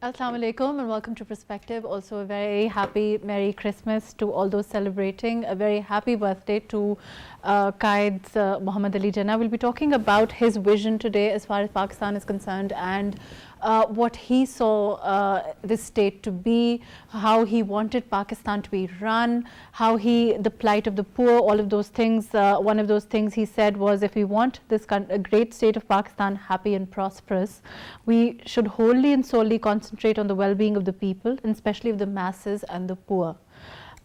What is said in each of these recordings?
Assalamu alaikum and welcome to Perspective. Also a very happy Merry Christmas to all those celebrating. A very happy birthday to Quaid Muhammad Ali Jinnah. We'll be talking about his vision today as far as Pakistan is concerned and what he saw this state to be, how he wanted Pakistan to be run, how the plight of the poor, all of those things. One of those things he said was, if we want this a great state of Pakistan happy and prosperous, we should wholly and solely concentrate on the well-being of the people, and especially of the masses and the poor.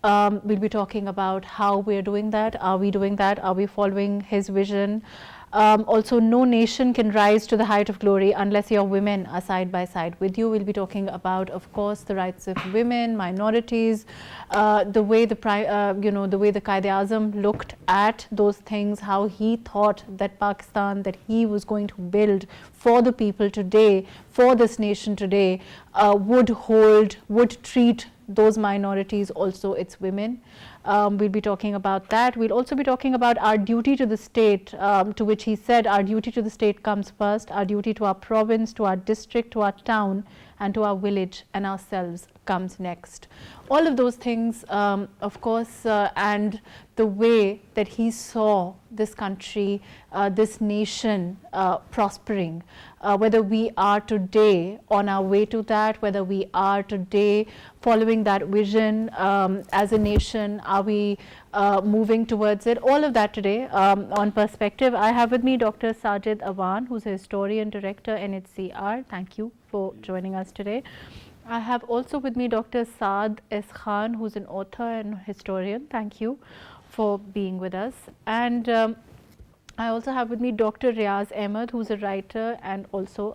We'll be talking about how we're doing that. Are we doing that? Are we following his vision? Also, no nation can rise to the height of glory unless your women are side by side with you. We'll be talking about, of course, the rights of women, minorities, the way the Quaid-e-Azam looked at those things, how he thought that Pakistan that he was going to build for the people today, for this nation today, would treat those minorities, also its women. We'll be talking about that. We'll also be talking about our duty to the state, to which he said our duty to the state comes first, our duty to our province, to our district, to our town, and to our village and ourselves comes next. All of those things, of course, and the way that he saw this country, this nation prospering, whether we are today on our way to that, whether we are today following that vision as a nation, are we moving towards it? All of that today on Perspective. I have with me Dr. Sajid Awan, who's a historian, director, NHCR. Thank you for joining us today. I have also with me Dr. Saad S. Khan, who's an author and historian. Thank you for being with us. And I also have with me Dr. Riaz Ahmed, who's a writer and also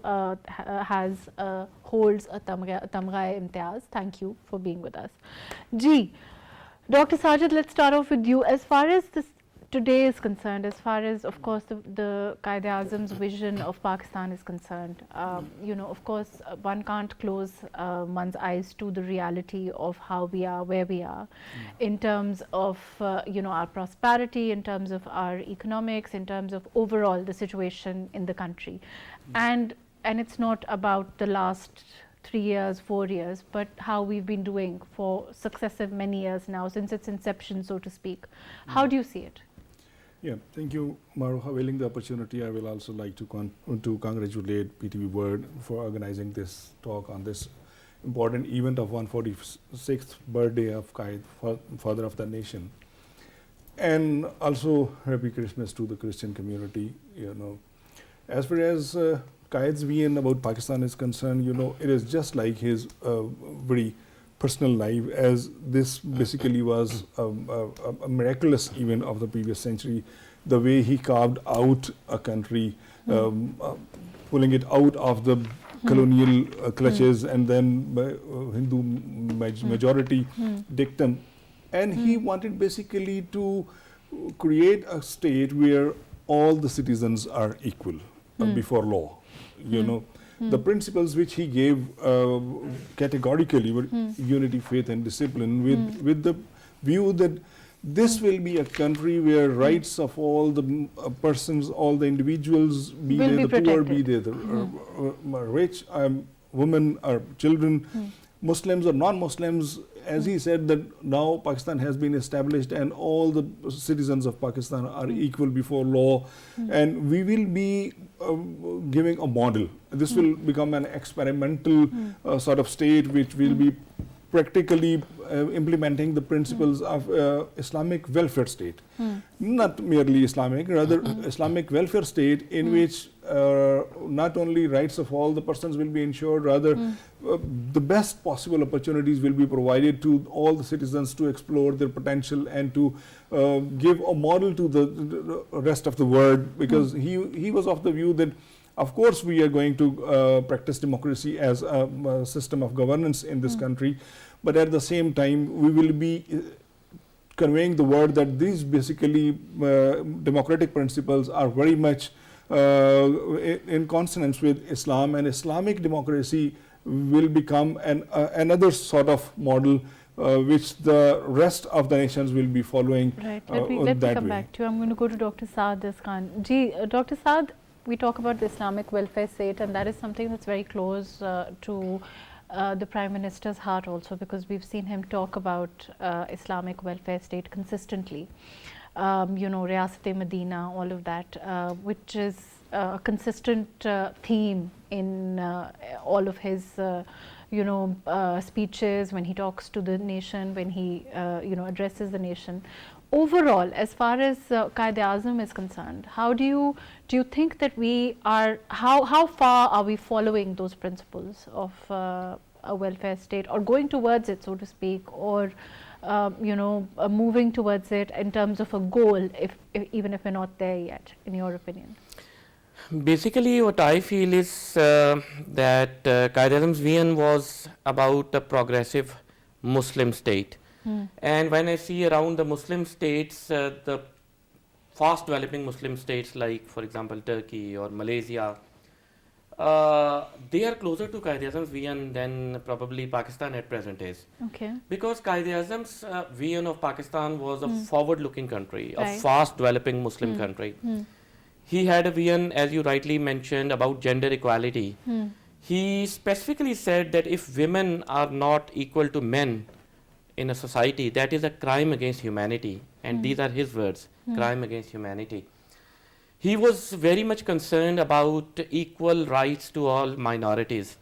holds a Tamgha-e-Imtiaz. Thank you for being with us. Dr. Sajid, let's start off with you. As far as this today is concerned, as far as, of course, the Quaid-e-Azam's vision of Pakistan is concerned, of course, one can't close one's eyes to the reality of how we are, where we are, in terms of, our prosperity, in terms of our economics, in terms of overall the situation in the country. And it's not about the last 3 years, 4 years, but how we've been doing for successive many years now, since its inception, so to speak. How do you see it? Yeah, thank you, Mahrukh. Availing the opportunity, I will also like to congratulate PTV World for organizing this talk on this important event of 146th birthday of Quaid, father of the nation. And also, Happy Christmas to the Christian community. As far as Quaid's vision about Pakistan is concerned, it is just like his very personal life, as this basically was a miraculous event of the previous century, the way he carved out a country, pulling it out of the colonial clutches and then Hindu majority dictum. And he wanted basically to create a state where all the citizens are equal before law. The principles which he gave categorically were unity, faith and discipline, with the view that this will be a country where rights of all the persons, all the individuals, be they the poor, be they the rich, women or children, Muslims or non-Muslims. As he said, that now Pakistan has been established and all the citizens of Pakistan are equal before law, and we will be giving a model. This will become an experimental sort of state which will be practically implementing the principles of Islamic welfare state. Not merely Islamic, rather Islamic welfare state in which not only rights of all the persons will be ensured, rather the best possible opportunities will be provided to all the citizens to explore their potential and to give a model to the rest of the world, because he was of the view that of course we are going to practice democracy as a system of governance in this country, but at the same time we will be conveying the word that these basically democratic principles are very much in consonance with Islam, and Islamic democracy will become another sort of model which the rest of the nations will be following. Right. Let me come back to you. I'm going to go to Dr. Saad Khan. Dr. Saad, we talk about the Islamic welfare state, and that is something that's very close to the Prime Minister's heart also, because we've seen him talk about Islamic welfare state consistently. Riyasat-e-Medina, all of that, which is a consistent theme in all of his speeches, when he talks to the nation, when he addresses the nation. Overall, as far as Quaid-e-Azam is concerned, how do you think that we are, how far are we following those principles of a welfare state, or going towards it, so to speak, or moving towards it in terms of a goal, if even if we're not there yet, in your opinion? Basically, what I feel is that Quaid-e-Azam's vision was about a progressive Muslim state. And when I see around the Muslim states, the fast developing Muslim states like, for example, Turkey or Malaysia, they are closer to Quaid-e-Azam's vision than probably Pakistan at present is. Okay. Because Quaid-e-Azam's vision of Pakistan was a forward-looking country, Right. a fast-developing Muslim country. He had a vision, as you rightly mentioned, about gender equality. He specifically said that if women are not equal to men in a society, that is a crime against humanity. And these are his words, crime against humanity. He was very much concerned about equal rights to all minorities.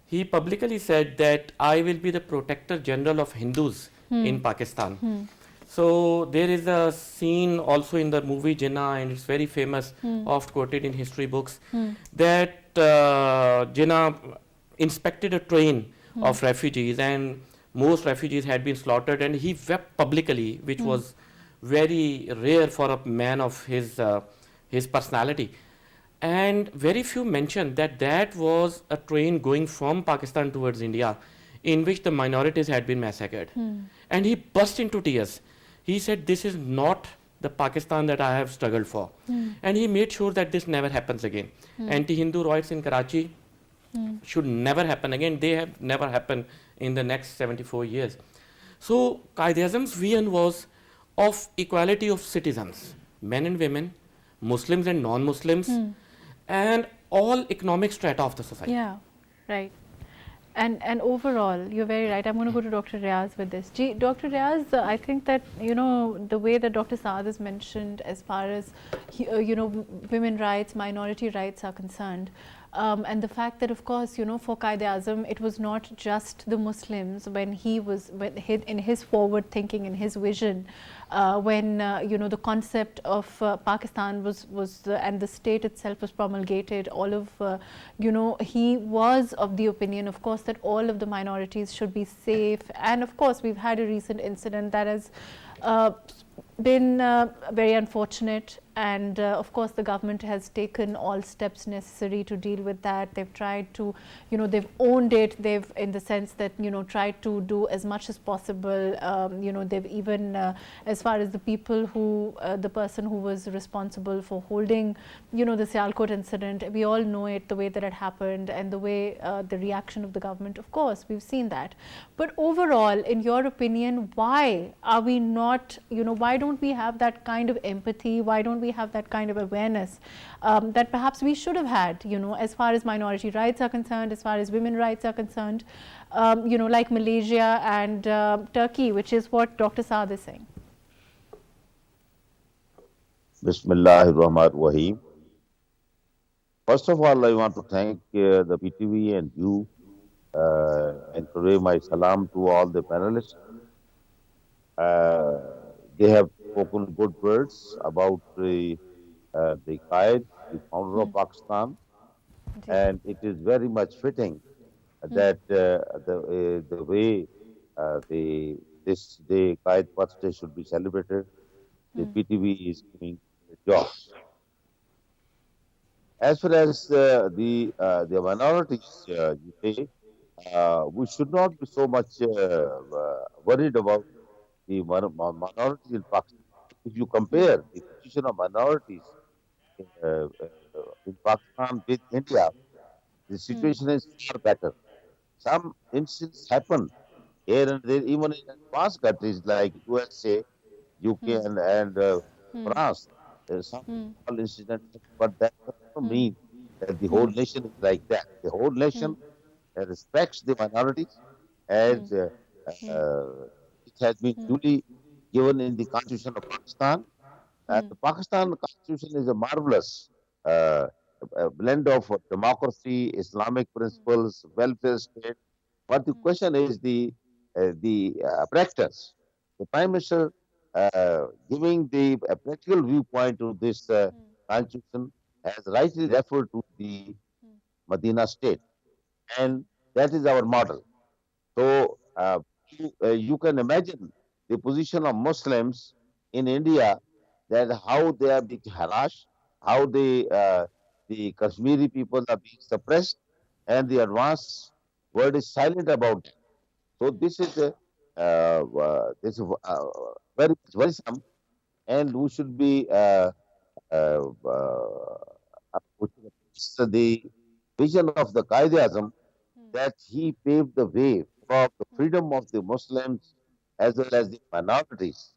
He publicly said that I will be the protector general of Hindus in Pakistan. So there is a scene also in the movie Jinnah, and it's very famous, oft quoted in history books, that Jinnah inspected a train of refugees, and most refugees had been slaughtered, and he wept publicly, which was very rare for a man of his personality. And very few mentioned that that was a train going from Pakistan towards India, in which the minorities had been massacred. And he burst into tears. He said, this is not the Pakistan that I have struggled for. And he made sure that this never happens again. Anti-Hindu riots in Karachi should never happen again. They have never happened in the next 74 years. So Quaid-e-Azam's vision was of equality of citizens, men and women, Muslims and non-Muslims, and all economic strata of the society. Yeah, right. And overall, you're very right. I'm going to go to Dr. Riaz with this. Dr. Riaz, I think that, the way that Dr. Saad has mentioned as far as, women rights, minority rights are concerned, and the fact that, of course, for Quaid-e-Azam, it was not just the Muslims when in his forward thinking, in his vision, when the concept of Pakistan was and the state itself was promulgated, all of he was of the opinion, of course, that all of the minorities should be safe. And of course, we've had a recent incident that has been very unfortunate, and of course the government has taken all steps necessary to deal with that. They've tried to, they've owned it, they've, in the sense that, tried to do as much as possible. They've even, as far as the people who, the person who was responsible for holding, the Sialkot incident, we all know it, the way that it happened, and the way the reaction of the government, of course, we've seen that. But overall, in your opinion, why are we not, why don't we have that kind of empathy? Why don't we have that kind of awareness that perhaps we should have had, as far as minority rights are concerned, as far as women rights are concerned, like Malaysia and Turkey, which is what Dr. Saad is saying? Bismillahirrahmanirrahim. First of all, I want to thank the PTV and you, and convey my salam to all the panelists. They have spoken good words about the Quaid, the founder of Pakistan, and it is very much fitting that the way this day Quaid birthday should be celebrated, the PTV is doing a job. As far as the minorities, you say, we should not be so much worried about the minorities in Pakistan. If you compare the position of minorities in Pakistan with India, the situation is far better. Some incidents happen here and there, even in advanced countries like USA, UK, and France. There are some small incidents, but that does not mean that the whole nation is like that. The whole nation respects the minorities, as it has been duly given in the Constitution of Pakistan. And the Pakistan Constitution is a marvelous uh, blend of democracy, Islamic principles, welfare state. But the question is the practice. The Prime Minister giving the practical viewpoint to this Constitution has rightly referred to the Medina state, and that is our model. So you can imagine the position of Muslims in India, that how they are being harassed, how the Kashmiri people are being suppressed, and the advanced world is silent about it. So this is very worrisome, and we should be uh, uh, we should appreciate the vision of the Quaid-e-Azam, that he paved the way for the freedom of the Muslims as well as the minorities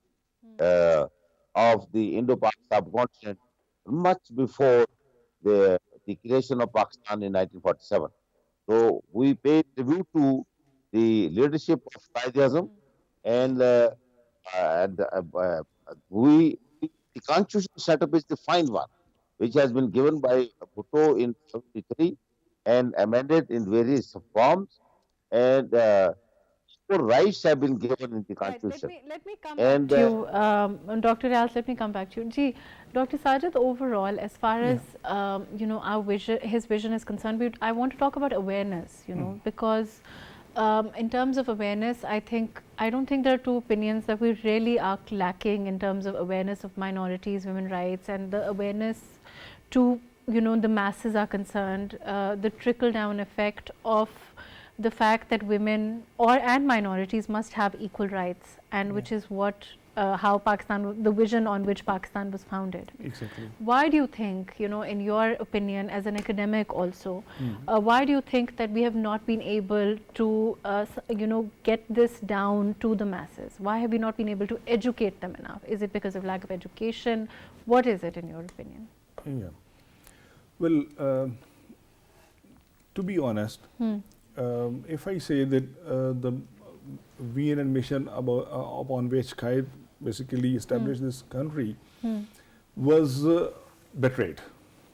uh, of the Indo-Pak subcontinent much before the creation of Pakistan in 1947. So we pay tribute to the leadership of Quaid-e-Azam, and the constitutional setup is the fine one, which has been given by Bhutto in 73 and amended in various forms, and more rights have been given in the Right. constitution. Let me come back And to you, Dr. Riaz. Let me come back to you. Gee, Dr. Sajid, overall, as far as our vision, his vision is concerned, I want to talk about awareness. Because in terms of awareness, I don't think there are two opinions that we really are lacking in terms of awareness of minorities, women's rights, and the awareness to the masses are concerned, the trickle down effect of the fact that women and minorities must have equal rights, and which is what how Pakistan, the vision on which Pakistan was founded. Exactly. Why do you think, in your opinion as an academic also, why do you think that we have not been able to, get this down to the masses? Why have we not been able to educate them enough? Is it because of lack of education? What is it in your opinion? Yeah. Well, to be honest, if I say that the VNN mission upon which Quaid basically established this country was betrayed.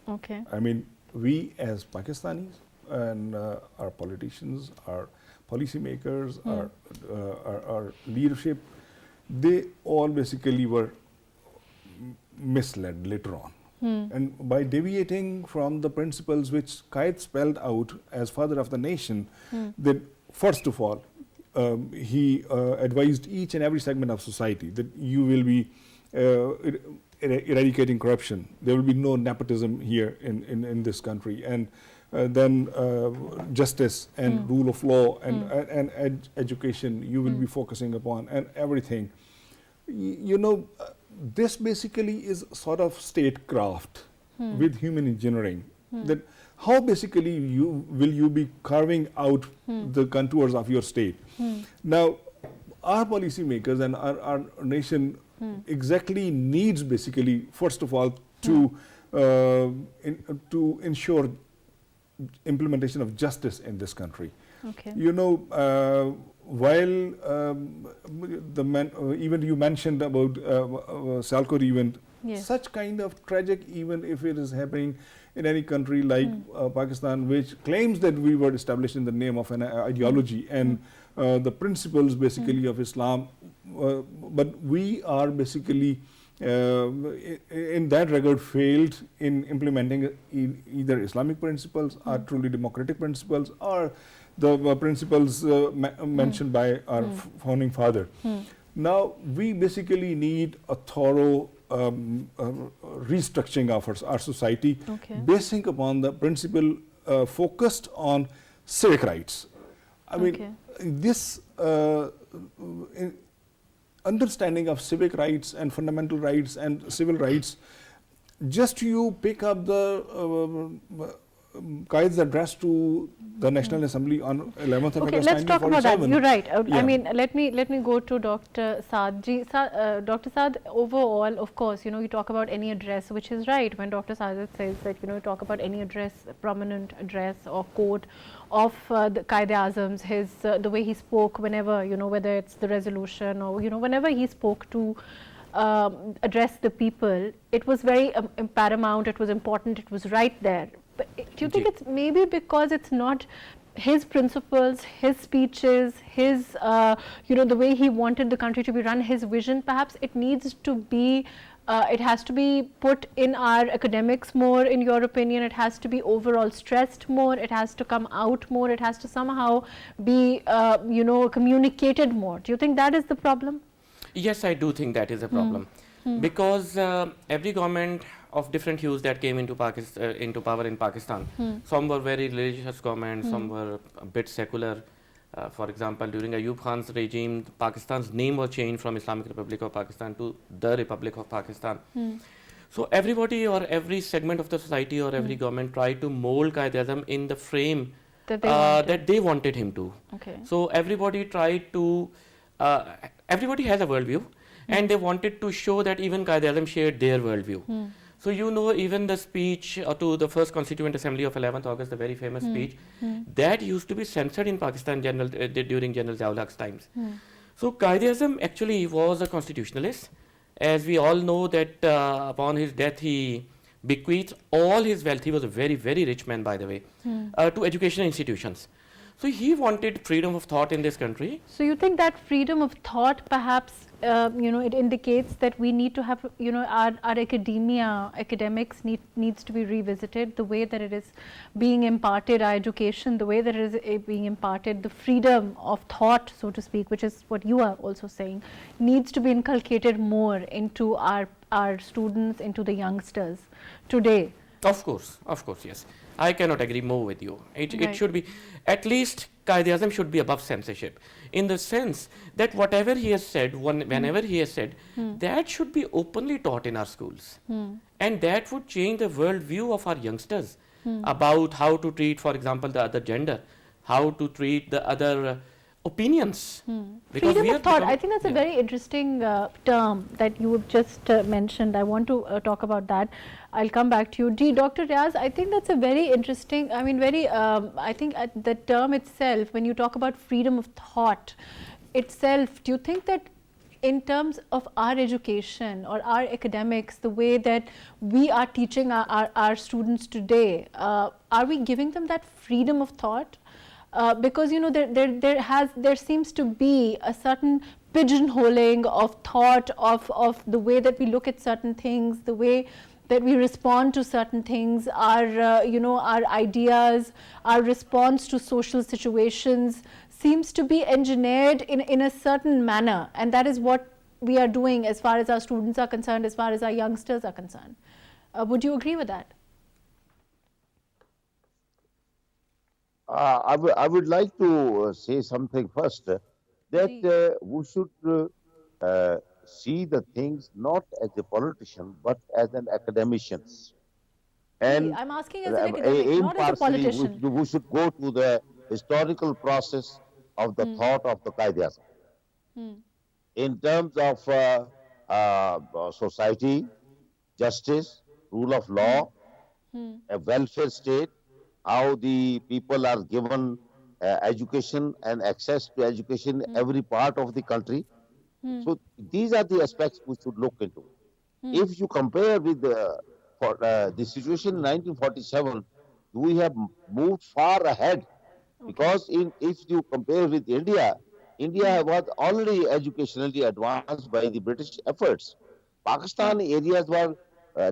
Okay. I mean, we as Pakistanis and our politicians, our policymakers, our leadership, they all basically were misled later on. And by deviating from the principles which Quaid spelled out as father of the nation, that first of all, he advised each and every segment of society that you will be eradicating corruption. There will be no nepotism here in this country. And then justice and rule of law and education you will be focusing upon, and everything. This basically is sort of statecraft with human engineering. That how basically will you be carving out the contours of your state? Now, our policymakers and our nation exactly needs basically, first of all, to ensure implementation of justice in this country. Okay. While even you mentioned about Salkot event, Yes. such kind of tragic event, if it is happening in any country like Pakistan, which claims that we were established in the name of an ideology and the principles basically of Islam, but we are basically in that regard failed in implementing either Islamic principles or truly democratic principles or the principles mentioned by our founding father. Now we basically need a thorough restructuring of our society, basing upon the principle focused on civic rights. I mean, this understanding of civic rights and fundamental rights and civil rights, just you pick up the Qaid's address to the National Assembly on 11th of Okay, August let's talk about that. 1947. You're right. I Yeah. mean, let me go to Dr. Saad. Dr. Saad, overall, of course, you know, you talk about any address, which is right when Dr. Saad says that, you know, you talk about any address, prominent address or quote of the Quaid-e-Azam's, his the way he spoke whenever, you know, whether it's the resolution or, you know, whenever he spoke to address the people, it was very paramount, it was important, it was right there. But do you think it's maybe because it's not his principles, his speeches, his, you know, the way he wanted the country to be run, his vision, perhaps it needs to be, it has to be put in our academics more, in your opinion, it has to be overall stressed more, it has to come out more, it has to somehow be, you know, communicated more. Do you think that is the problem? Yes, I do think that is a problem. Because every government of different hues that came into into power in Pakistan, some were very religious governments, some were a bit secular. For example, during Ayub Khan's regime, Pakistan's name was changed from Islamic Republic of Pakistan to the Republic of Pakistan. So everybody or every segment of the society or every government tried to mold Quaid-e-Azam in the frame that they wanted him to. Okay. So everybody tried to, everybody has a worldview, and they wanted to show that even Quaid-e-Azam shared their worldview. So you know, even the speech to the first Constituent Assembly of 11th August, the very famous speech, that used to be censored in Pakistan during General Ziaul Haq's times. So Quaid-e-Azam actually was a constitutionalist. As we all know that upon his death, he bequeathed all his wealth, he was a very, very rich man by the way, to educational institutions. So he wanted freedom of thought in this country. So you think that freedom of thought, perhaps, you know, it indicates that we need to have, you know, our academics needs to be revisited, the way that it is being imparted, our education, the way that it is being imparted, the freedom of thought, so to speak, which is what you are also saying, needs to be inculcated more into our students, into the youngsters today. Of course, yes. I cannot agree more with you. It should be, at least Quaid-e-Azam should be above censorship, in the sense that whatever he has said, whenever he has said, that should be openly taught in our schools. And that would change the world view of our youngsters about how to treat, for example, the other gender, how to treat the other opinions. Freedom of thought, I think that's a very interesting term that you have just mentioned. I want to talk about that. I'll come back to you. Dr. Riaz, I think that's a very interesting, I mean, very, I think the term itself, when you talk about freedom of thought itself, do you think that in terms of our education or our academics, the way that we are teaching our students today, are we giving them that freedom of thought? Because, you know, there seems to be a certain pigeonholing of thought, of the way that we look at certain things, the way that we respond to certain things, our, you know, our ideas, our response to social situations seems to be engineered in a certain manner, and that is what we are doing as far as our students are concerned, as far as our youngsters are concerned. Would you agree with that? I would like to say something first, that we should see the things not as a politician but as an academician. And I'm asking as an academic, not as a politician. We should go to the historical process of the thought of the Quaid-e-Azam. In terms of society, justice, rule of law, a welfare state, how the people are given education and access to education in every part of the country. So these are the aspects we should look into. If you compare with the situation in 1947, we have moved far ahead, because if you compare with India, India was already educationally advanced by the British efforts. Pakistan areas were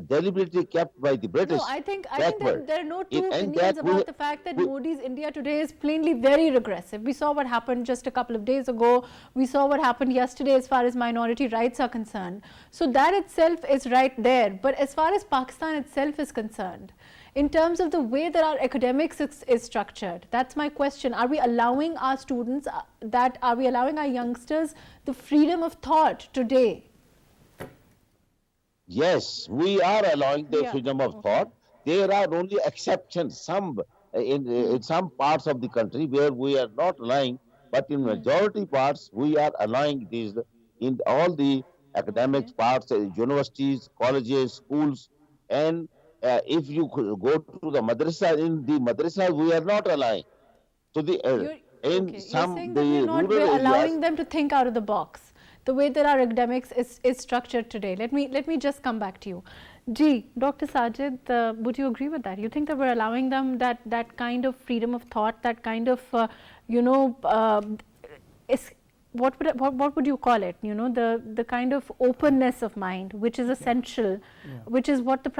deliberately kept by the British. No, I think backward. there are no two opinions about the fact that Modi's India today is plainly very regressive. We saw what happened just a couple of days ago. We saw what happened yesterday as far as minority rights are concerned. So that itself is right there. But as far as Pakistan itself is concerned, in terms of the way that our academics is structured, that's my question. Are we allowing our students, are we allowing our youngsters the freedom of thought today? Yes, we are allowing the freedom of thought, there are only exceptions, some in some parts of the country where we are not allowing, but in majority parts we are allowing these in all the Okay. academics parts, universities, colleges, schools, and if you go to the madrasa, in the madrasa we are not allowing. So the You're in okay. You're some saying that the rural we're areas, allowing them to think out of the box. The way that our academics is structured today. Let me just come back to you. G, Dr. Sajid, would you agree with that? You think that we're allowing them that kind of freedom of thought, that kind of you know is what would you call it? You know, the kind of openness of mind, which is essential, which is what the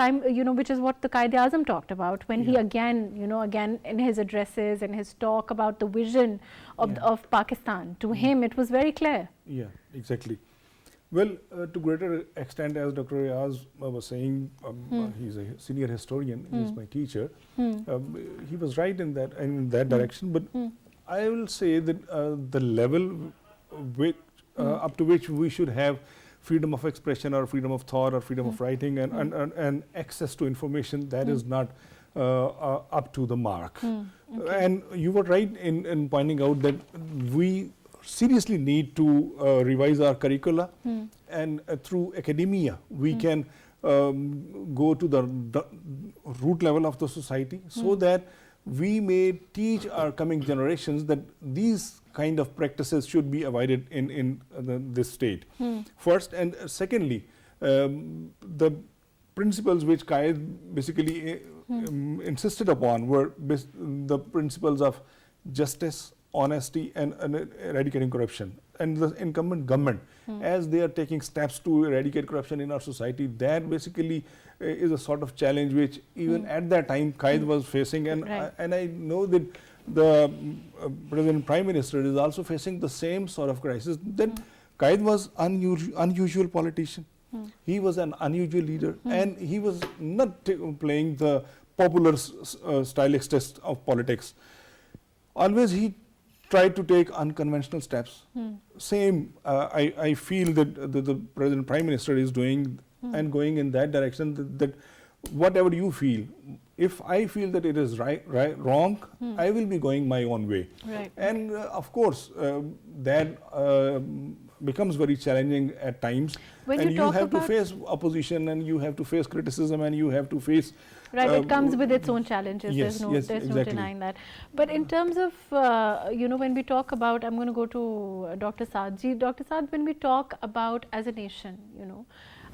which is what the Quaid-e-Azam talked about when he again in his addresses and his talk about the vision of Pakistan. To him, it was very clear. Yeah, exactly. Well, to greater extent, as Dr. Riaz was saying, he's a senior historian, he's my teacher. He was right in that direction, but I will say that the level which, up to which we should have freedom of expression or freedom of thought or freedom of writing and access to information, that is not up to the mark. And you were right in pointing out that we seriously need to revise our curricula, and through academia we can go to the root level of the society, so that we may teach our coming generations that these kind of practices should be avoided in this state. First, and secondly, the principles which Quaid basically insisted upon were the principles of justice, honesty, and eradicating corruption. And the incumbent government, as they are taking steps to eradicate corruption in our society, that basically is a sort of challenge which even at that time Quaid was facing. And, and I know that the President Prime Minister is also facing the same sort of crisis. That Quaid was unusual politician. He was an unusual leader, and he was not playing the popular stylistic test of politics. Always he tried to take unconventional steps. Same, I feel that the President Prime Minister is doing and going in that direction, that whatever you feel, if I feel that it is wrong, I will be going my own way. And of course, that becomes very challenging at times. And you have to face opposition, and you have to face criticism, and you have to face... it comes with its own challenges. Yes, there's no denying that. But in terms of, when we talk about, I'm going to go to Dr. Saad. Dr. Saad, when we talk about as a nation,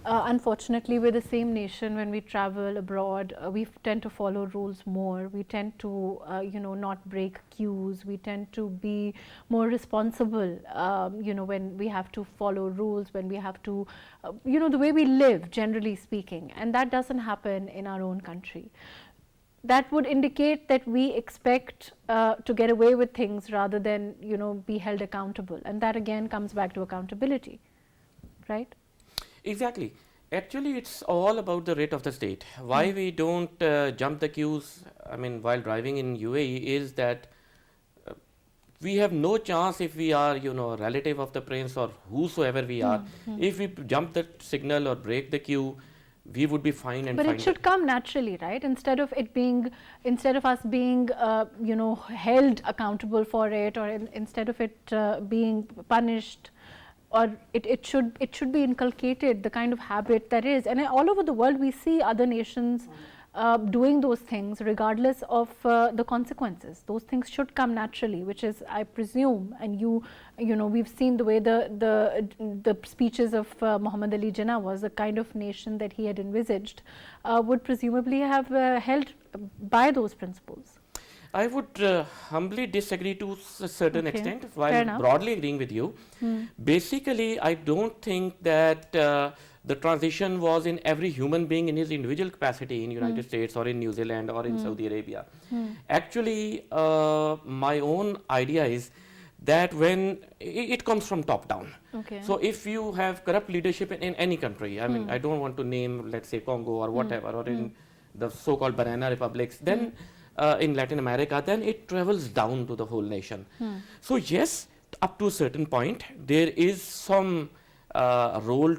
unfortunately, we're the same nation. When we travel abroad, we tend to follow rules more. We tend to, not break cues. We tend to be more responsible, when we have to follow rules, when we have to, the way we live, generally speaking. And that doesn't happen in our own country. That would indicate that we expect to get away with things rather than, be held accountable. And that again comes back to accountability, right? Exactly. Actually, it's all about the rate of the state. Why we don't jump the queues, while driving in UAE, is that we have no chance if we are, a relative of the prince or whosoever we are. If we jump the signal or break the queue, we would be fined and But it should come naturally, right? Instead of us being, held accountable for it, or instead of it being punished. Or it should be inculcated, the kind of habit that is. And all over the world we see other nations doing those things regardless of the consequences. Those things should come naturally, which is, I presume, and we've seen the way the speeches of Muhammad Ali Jinnah was, the kind of nation that he had envisaged, would presumably have held by those principles. I would humbly disagree to a certain extent, while broadly agreeing with you. Basically, I don't think that the transition was in every human being in his individual capacity in United States or in New Zealand or in Saudi Arabia. Actually, my own idea is that when it comes from top down. So if you have corrupt leadership in any country, I don't want to name, let's say, Congo or whatever, or in the so-called banana republics, then in Latin America, then it travels down to the whole nation. So yes, up to a certain point, there is some role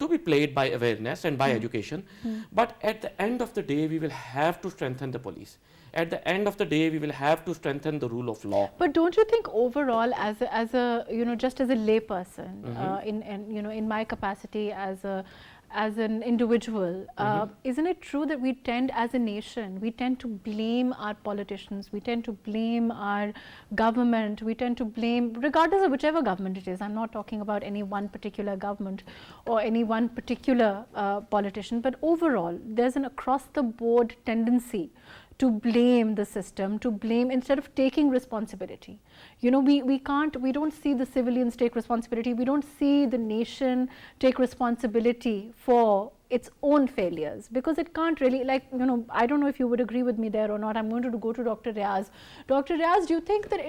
to be played by awareness and by education. But at the end of the day, we will have to strengthen the police. At the end of the day, we will have to strengthen the rule of law. But don't you think overall, as a just as a layperson, in my capacity as an individual, isn't it true that we tend, as a nation, we tend to blame our politicians, we tend to blame our government, we tend to blame, regardless of whichever government it is. I'm not talking about any one particular government or any one particular politician, but overall, there's an across-the-board tendency to blame the system, to blame instead of taking responsibility. We don't see the civilians take responsibility, we don't see the nation take responsibility for its own failures, because it can't really, I don't know if you would agree with me there or not. I'm going to go to Dr. Riaz. Dr. Riaz, do you think that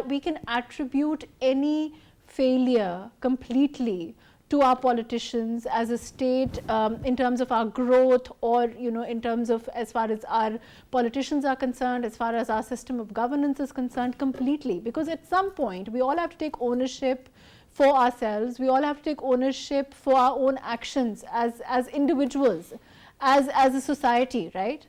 we can attribute any failure completely to our politicians as a state, in terms of our growth, or in terms of, as far as our politicians are concerned, as far as our system of governance is concerned, completely? Because at some point we all have to take ownership for ourselves, we all have to take ownership for our own actions as individuals, as a society, right?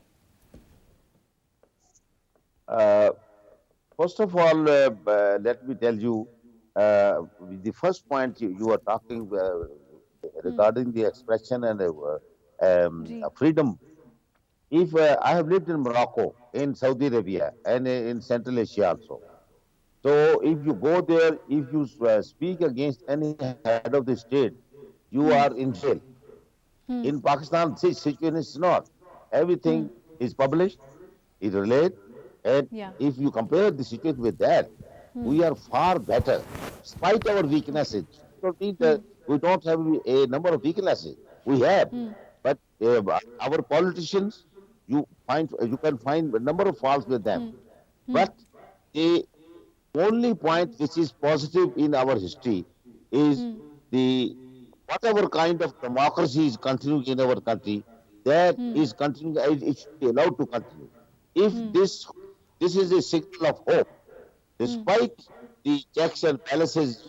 First of all, let me tell you, the first point you are talking regarding the expression and freedom. If I have lived in Morocco, in Saudi Arabia, and in Central Asia also. So if you go there, if you speak against any head of the state, you are in jail. In Pakistan, this situation is not. Everything is published, is relayed, and if you compare the situation with that, we are far better, despite our weaknesses. Don't mean that we don't have a number of weaknesses. We have, but our politicians, you can find a number of faults with them. But the only point which is positive in our history is the whatever kind of democracy is continuing in our country, that is continuing. It should be allowed to continue. If this is a signal of hope. Despite the checks and balances,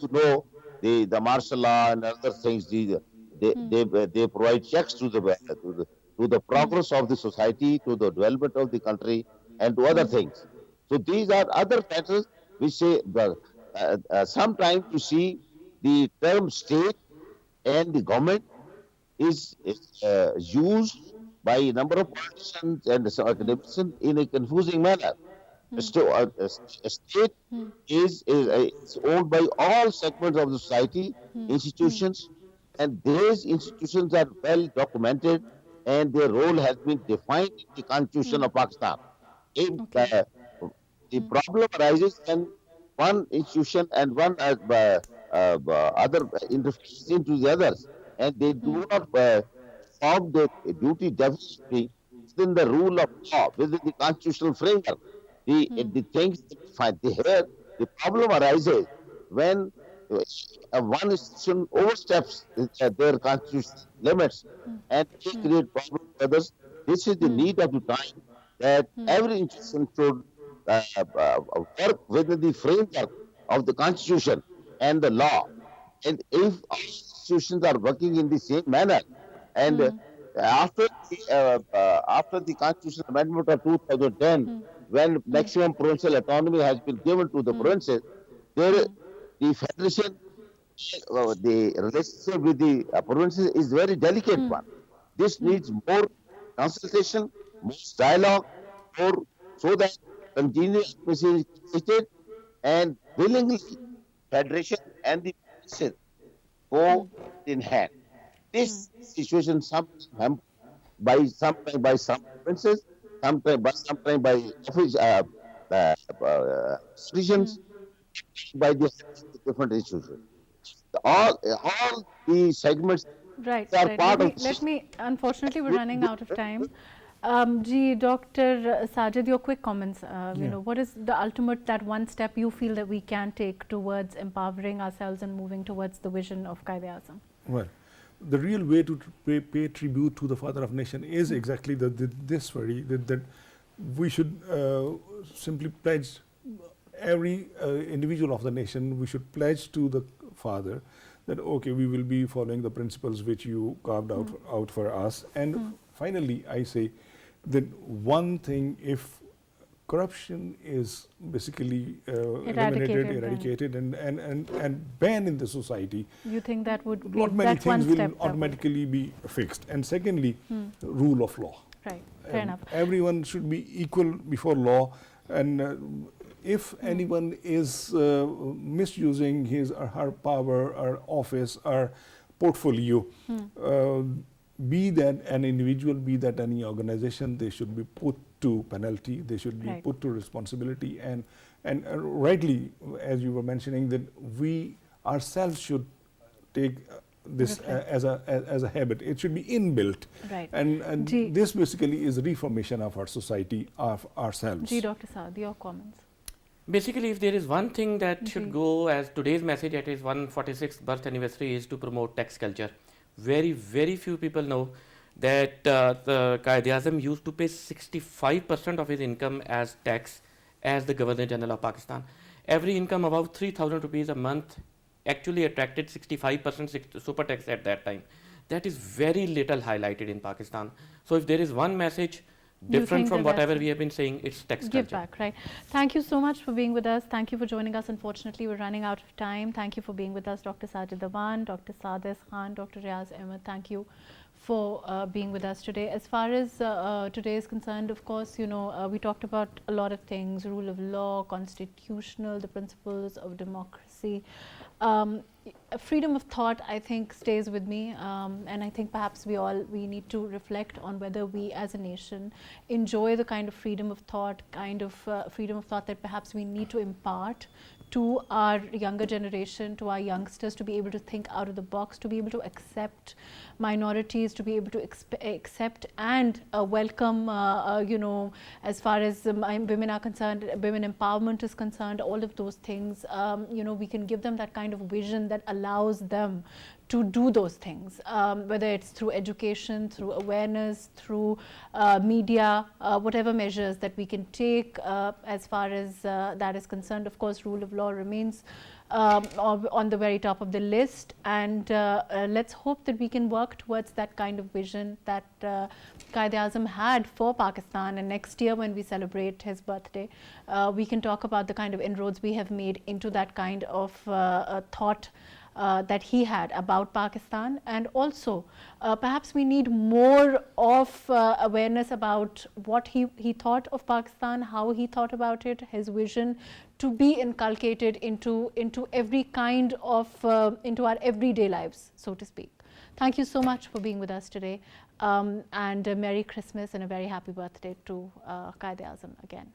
the martial law and other things, they provide checks to the progress of the society, to the development of the country, and to other things. So these are other factors which say, sometimes you see the term state and the government is used by a number of politicians and academics in a confusing manner. A state is owned by all segments of the society, institutions, and these institutions are well documented, and their role has been defined in the Constitution of Pakistan. The problem arises when one institution and one other interferes into the others, and they do not form the duty definitely within the rule of law, within the constitutional framework. The things here, the problem arises when one institution oversteps their constitutional limits and they create problems for others. This is the need of the time that every institution should work within the framework of the constitution and the law. And if all institutions are working in the same manner, and after the constitutional amendment of 2010, when maximum provincial autonomy has been given to the provinces, the federation, the relationship with the provinces is very delicate one. This needs more consultation, more dialogue, so that continuous is created, and willingly federation and the provinces go in hand. This situation sometimes by some provinces, sometimes by institutions, by the different institutions. All the segments Right. are part of. Let me. Unfortunately, we're running out of time. Dr. Sajid, your quick comments. What is the ultimate, that one step you feel that we can take towards empowering ourselves and moving towards the vision of Quaid-e-Azam? Well, the real way to pay tribute to the father of nation is exactly that we should simply pledge, every individual of the nation, we should pledge to the father that okay, we will be following the principles which you carved out for us. And finally, I say that one thing, if corruption is basically eradicated and banned in the society, You think that would be not many that's one things will step that would- automatically be fixed. And secondly, rule of law. Right, fair enough. Everyone should be equal before law, and if anyone is misusing his or her power or office or portfolio, be that an individual, be that any organization, they should be put to penalty, they should be Right. put to responsibility, and rightly, as you were mentioning, that we ourselves should take this as a habit. It should be inbuilt, Right. and Ji. this basically is reformation of our society, of ourselves. Ji, Dr. Saad, your comments. Basically, if there is one thing that should Ji. go as today's message at his 146th birth anniversary is to promote tax culture. Very, very few people know that the Quaid-e-Azam used to pay 65% of his income as tax as the Governor General of Pakistan. Every income above 3,000 rupees a month actually attracted 65% super tax at that time. That is very little highlighted in Pakistan. So if there is one message different think from that that's whatever it? we have been saying, it's tax Give culture. back, right. Thank you so much for being with us. Thank you for joining us. Unfortunately, we're running out of time. Thank you for being with us, Dr. Sajid Dawan, Dr. Sadis Khan, Dr. Riaz Ahmed. Thank you for being with us today. As far as today is concerned, of course, you know, we talked about a lot of things: rule of law, constitutional, the principles of democracy. Freedom of thought, I think, stays with me, and I think perhaps we need to reflect on whether we as a nation enjoy the kind of freedom of thought, that perhaps we need to impart to our younger generation, to our youngsters, to be able to think out of the box, to be able to accept minorities, to be able to accept and welcome, you know, as far as women are concerned, women empowerment is concerned, all of those things, you know, we can give them that kind of vision that allows them to do those things, whether it's through education, through awareness, through media, whatever measures that we can take as far as that is concerned. Of course, rule of law remains on the very top of the list, and let's hope that we can work towards that kind of vision that Quaid-e-Azam had for Pakistan. And next year, when we celebrate his birthday, we can talk about the kind of inroads we have made into that kind of thought that he had about Pakistan. And also perhaps we need more of awareness about what he thought of Pakistan, how he thought about it, his vision, to be inculcated into every kind of into our everyday lives, so to speak. Thank you so much for being with us today, and Merry Christmas and a very happy birthday to Quaid-e-Azam again.